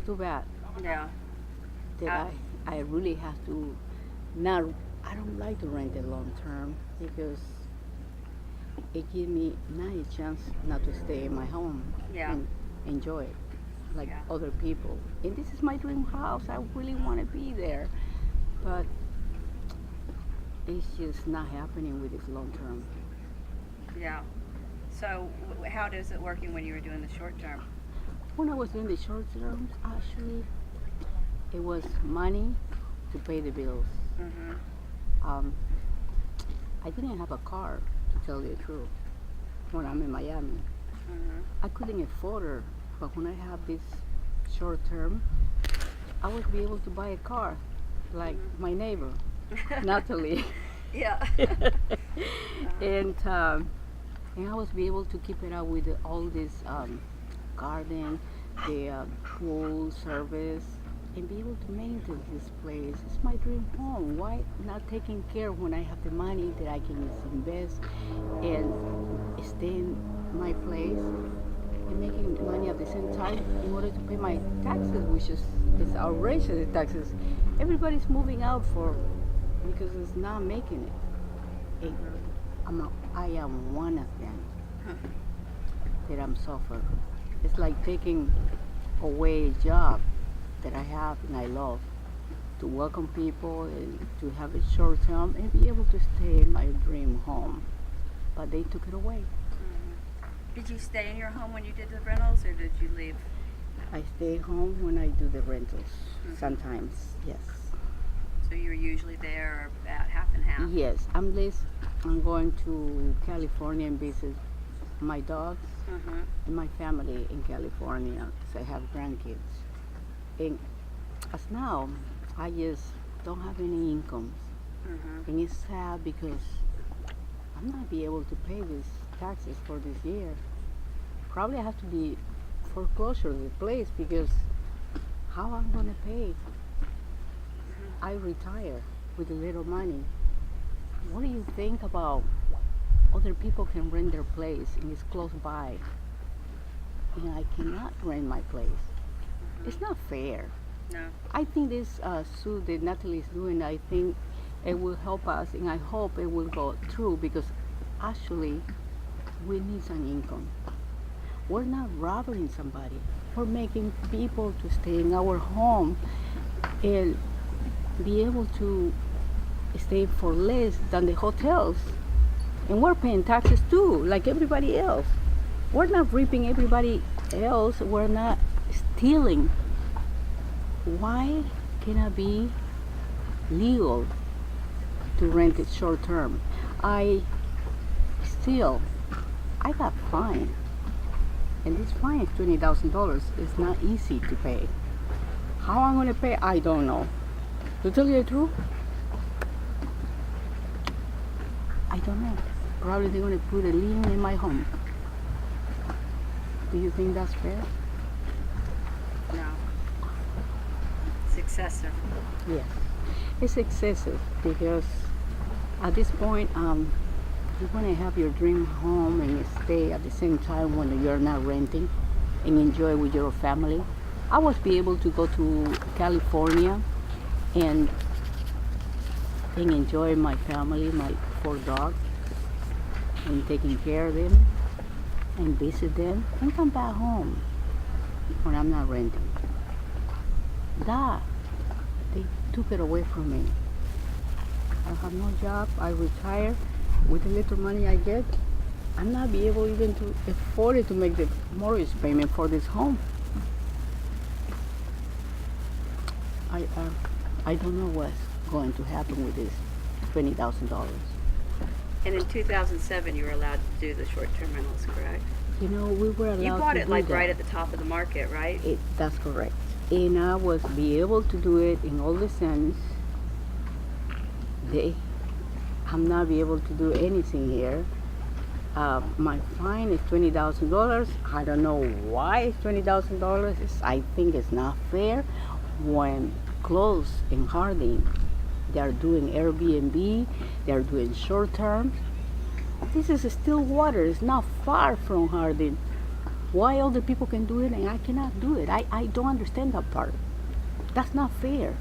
too bad Yeah. that I really have to not. I don't like to rent it long term because it gives me not a chance not to stay in my home Yeah. and enjoy it like Yeah. other people. And this is my dream house. I really want to be there, but it's just not happening with this long term. Yeah. So, how does it working when you were doing the short term? When I was doing the short terms, actually, it was money to pay the bills. Mm-hmm. Um, I didn't have a car, to tell you the truth, when I'm in Miami. Mm-hmm. I couldn't afford it, but when I have this short term, I would be able to buy a car, like my neighbor, Natalie. Yeah. and and I was be able to keep it up with all this garden, the pool service, and be able to maintain this place. It's my dream home. Why not taking care when I have the money that I can invest and stay in my place and making money at the same time in order to pay my taxes, which is outrageous, the taxes. Everybody's moving out for because it's not making it. I am one of them that I'm suffering. It's like taking away a job that I have and I love to welcome people and to have a short term and be able to stay in my dream home. But they took it away. Did you stay in your home when you did the rentals, or did you leave? I stay home when I do the rentals. Sometimes, yes. So you were usually there about half and half. Yes, I'm going to California and visit my dogs Mm-hmm. and my family in California because I have grandkids. And as now, I just don't have any income. Mm-hmm. And it's sad because I'm not be able to pay these taxes for this year. Probably I have to be foreclosure the place because how I'm gonna pay? I retire with a little money. What do you think about other people can rent their place and it's close by and I cannot rent my place? It's not fair. No. I think this suit that Natalie is doing, I think it will help us and I hope it will go through because actually we need some income. We're not robbing somebody. We're making people to stay in our home and be able to stay for less than the hotels. And we're paying taxes too, like everybody else. We're not reaping everybody else. We're not stealing. Why cannot be legal to rent it short term? I got fined. And this fine is $20,000. It's not easy to pay. How I'm gonna pay, I don't know. To tell you the truth, I don't know. Probably they're gonna put a lien in my home. Do you think that's fair? No. It's excessive. Yes. It's excessive because at this point, you want to have your dream home and stay at the same time when you're not renting and enjoy with your family. I was be able to go to California and enjoy my family, my 4 dogs, and taking care of them and visit them and come back home when I'm not renting. That, they took it away from me. I have no job, I retire. With the little money I get, I'm not be able even to afford it to make the mortgage payment for this home. I don't know what's going to happen with this $20,000. And in 2007, you were allowed to do the short-term rentals, correct? You know, we were allowed You bought to it do like that. right at the top of the market, right? That's correct. And I was be able to do it in all the sense. I'm not be able to do anything here. My fine is $20,000. I don't know why it's $20,000. I think it's not fair when close in Harding, they are doing Airbnb, they are doing short term. This is Stillwater. It's not far from Harding. Why other people can do it and I cannot do it? I don't understand that part. That's not fair.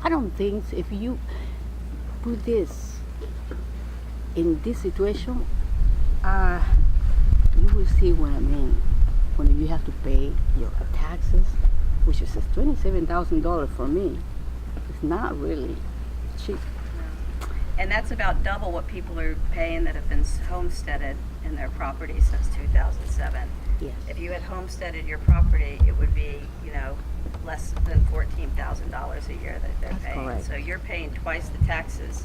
I don't think if you put this in this situation, you will see what I mean. When you have to pay your taxes, which is $27,000 for me, it's not really cheap. And that's about double what people are paying that have been homesteaded in their property since 2007. Yes. If you had homesteaded your property, it would be, less than $14,000 a year that they're That's paying. correct. So you're paying twice the taxes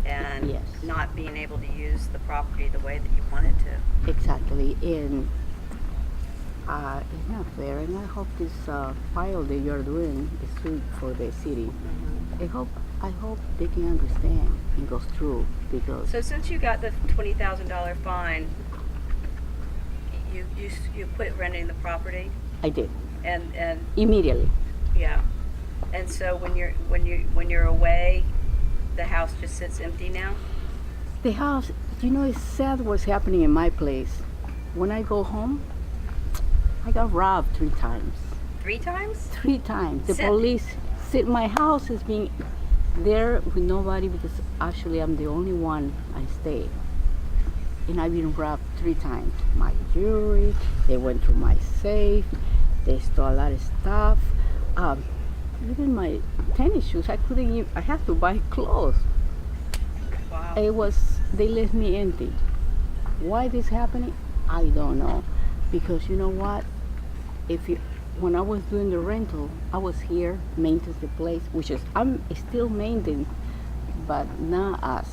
and Yes. not being able to use the property the way that you wanted to. Exactly, and it's not fair. And I hope this file that you're doing is good for the city. I hope they can understand and go through because So since you got the $20,000 fine, you quit renting the property, I did and immediately. yeah, and so when you're away, the house just sits empty now. The house, it's sad what's happening in my place. When I go home, I got robbed 3 times. 3 times? 3 times. The Sit- police said my house is being there with nobody because actually I'm the only one I stay. And I've been robbed 3 times. My jewelry, they went through my safe, they stole a lot of stuff. Even my tennis shoes, I had to buy clothes. Wow. They left me empty. Why this happening? I don't know. Because you know what? When I was doing the rental, I was here, maintain the place, which is, I'm still maintaining, but not as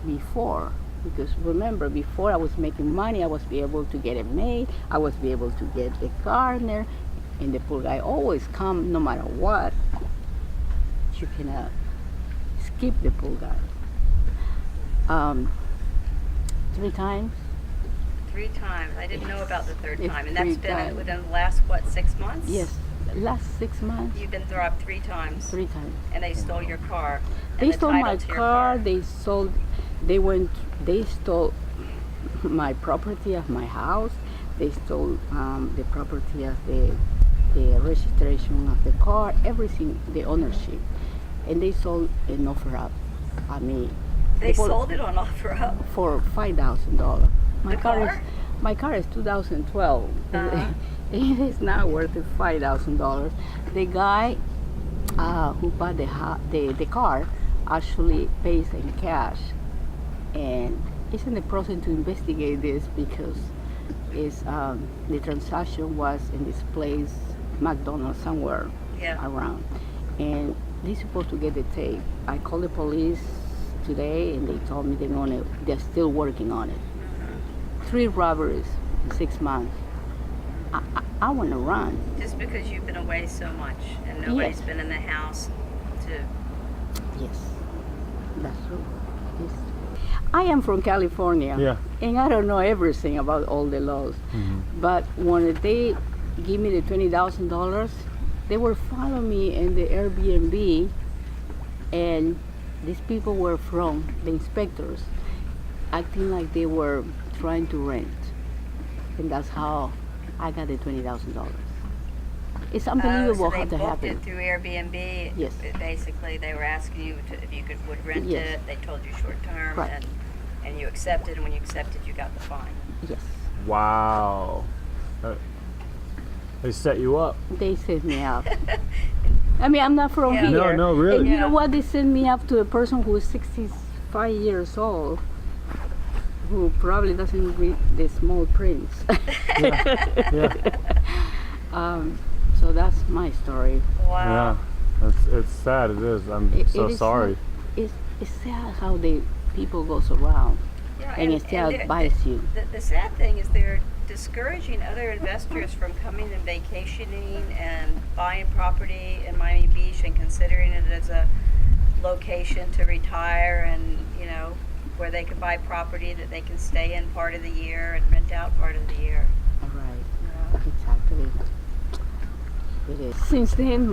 before. Because remember, before I was making money, I was be able to get a maid, I was be able to get a gardener, and the pool guy always come no matter what. You cannot skip the pool guy. 3 times. 3 times. I didn't know about the 3rd It's time, and that's 3 been times. within the last 6 months. Yes, last 6 months, You've been robbed 3 times, 3 times. and they stole your car. And They the stole title my to your car. They stole my property of my house. They stole the property of the registration of the car, everything, the ownership, and they sold an offer up. I mean, They for- sold it on offer-up. for $5,000. The car? My car is 2012. Uh-huh. It is not worth $5,000. The guy who bought the car actually pays in cash, and is in the process to investigate this because the transaction was in this place, McDonald's somewhere Yeah. around, and they're supposed to get the tape. I called the police today, and they told me they're still working on it. 3 robberies in 6 months. I want to run. Just because you've been away so much, and nobody's Yes. been in the house to. Yes, that's true. Yes. I am from California, Yeah. and I don't know everything about all the laws. But when they give me the $20,000, they were following me in the Airbnb, and these people were from the inspectors, acting like they were trying to rent, and that's how I got the $20,000. It's unbelievable so how they that booked happened. it through Airbnb. Yes. Basically, they were asking you if you would rent Yes. it. They told you short term, Right. and you accepted. And when you accepted, you got the fine. Yes, Wow. They set you up. they set me up. I mean, I'm not from Yeah. here. No, really. And you Yeah. know what? They sent me up to a person who is 65 years old, who probably doesn't read the small prints. Yeah. So that's my story. Wow. Yeah. It's sad. It is. I'm so It is sorry. sad. It's sad how the people goes around Yeah, and still they're- advise you. The sad thing is they're discouraging other investors from coming and vacationing and buying property in Miami Beach and considering it as a location to retire and, where they can buy property that they can stay in part of the year and rent out part of the year. All right. Exactly. It is. Since then,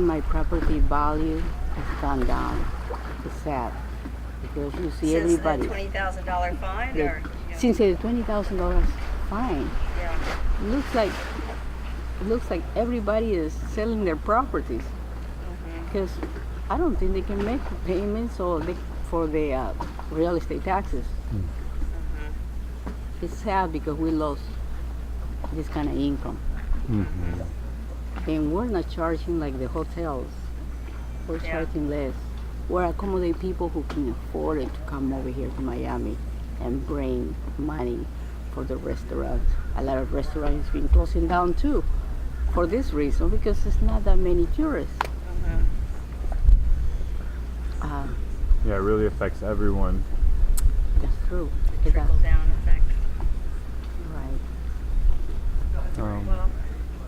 my property value has gone down. It's sad because you see Since everybody. the $20,000 fine, the- or Since the $20,000 fine, yeah. looks like everybody is selling their properties because I don't think they can make the payments for the real estate taxes. It's sad because we lost this kind of income. And we're not charging like the hotels. We're charging less. We're accommodating people who can afford it to come over here to Miami and bring money for the restaurants. A lot of restaurants been closing down too for this reason because there's not that many tourists. Yeah, it really affects everyone. That's true. The trickle down effect. Right. Well,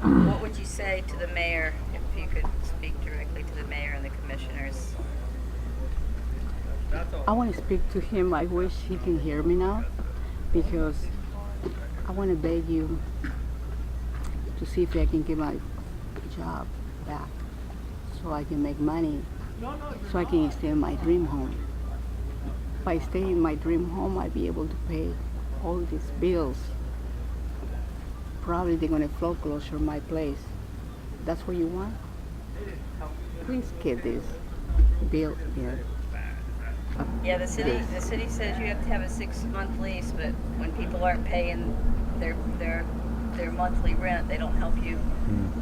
what would you say to the mayor if you could speak directly to the mayor and the commissioners? I want to speak to him. I wish he can hear me now because I want to beg you to see if I can get my job back so I can make money, so I can stay in my dream home. If I stay in my dream home, I'll be able to pay all these bills. Probably they're going to foreclosure my place. That's what you want? Please get this bill here. Yeah, the city says you have to have a 6-month lease, but when people aren't paying their monthly rent, they don't help you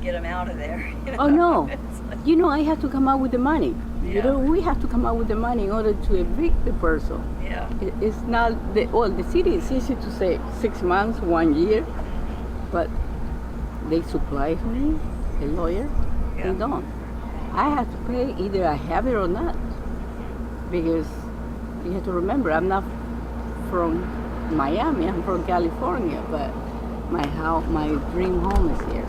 get them out of there. You know? Oh no! It's like- You know, I have to come out with the money. You Yeah. know, we have to come out with the money in order to evict the person. yeah. It's not the city is easy to say 6 months, 1 year, but they supply me a lawyer. Yeah. They don't. I have to pay either I have it or not, because you have to remember I'm not from Miami. I'm from California, but my dream home is here.